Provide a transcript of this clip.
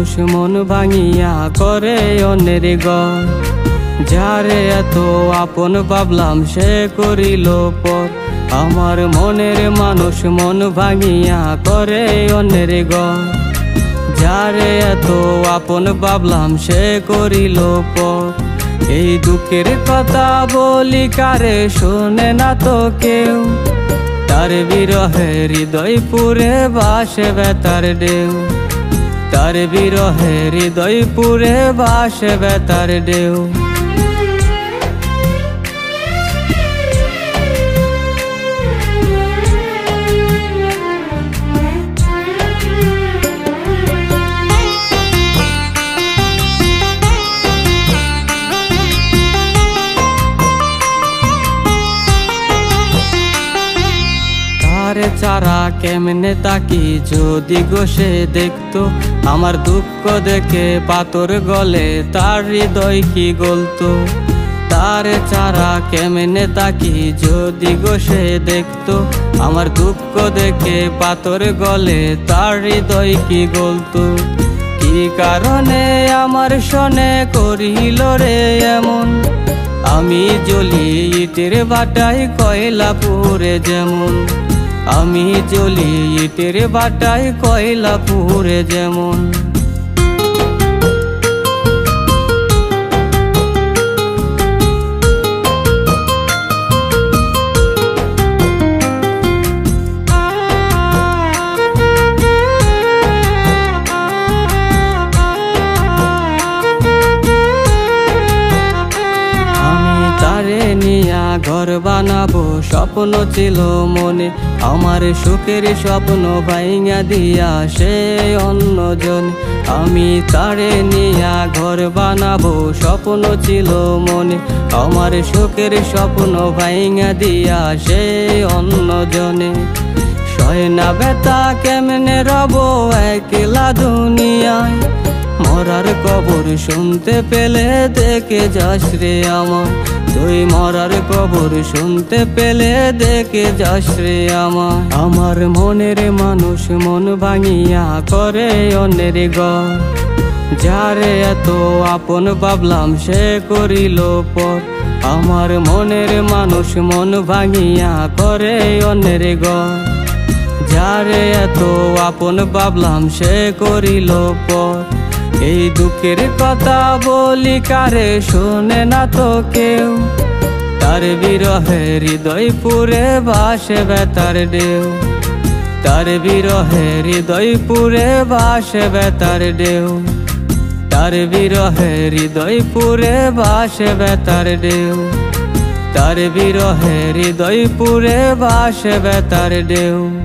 মানুষ মন ভাঙিয়া করে অন্যের ঘর। যারে এত আপন ভাবলাম সে করিল পর। আমার মনের মানুষ মন ভাঙিয়া করে অন্যের ঘর। যারে এত আপন ভাবলাম সে করিল পর। এই দুঃখের কথা বলি কারে শোনে না তো কেউ। তার বিরহে হৃদয় পুরে ভাসে বেতার ঢেউ। তার বিরহে হৃদয় পুরে ভাসে বেতার ঢেউ। তারে চারা কেমনে তাকি যদি গোসে দেখতো। আমার দুঃখ দেখে পাথর গলে তার হৃদয় কি গলতো। তারে চারা কেমনে তাকি যদি গোসে দেখতো। আমার দুঃখ দেখে পাথর গলে তার হৃদয় কি গলতো। কি কারণে আমার সনে করিল রে এমন। আমি জ্বলি ইটের বাটায় কয়লা পুড়ে যেমন। আমি জ্বলি ইটের বাটায় কয়লা পুড়ে যেমন। ঘর বানাবো স্বপ্ন ছিল মনে। আমার সুখের স্বপ্ন ভাঙা দিয়া সে অন্যজন। আমি তারে নিয়া ঘর বানাবো স্বপ্ন ছিল মনে। আমার সুখের স্বপ্ন ভাঙা দিয়া সে অন্যজনে। সয় না ব্যথা কেমনে রব একলা দুনিয়ায়। মরার কবর শুনতে পেলে দেখে যাস রে আমায়। তুই মরার কবর শুনতে পেলে দেখে যাস রে আমায়। আমার মনের মানুষ মন ভাঙিয়া করে অন্যের ঘর। যারে এত আপন ভাবলাম সে করিল পর। আমার মনের মানুষ মন ভাঙিয়া করে অন্যের ঘর। যারে এত আপন ভাবলাম সে করিল পর। এই দুঃখের কথা বলি কারে শোনে না তো কেউ। তার বিরহে হৃদয় পুরে ভাসে বেতার ঢেউ। তার বিরহে হৃদয় পুরে ভাসে বেতার ঢেউ। তার বিরহে হৃদয় পুরে ভাসে বেতার ঢেউ। তার বিরহে হৃদয় পুরে ভাসে বেতার ঢেউ।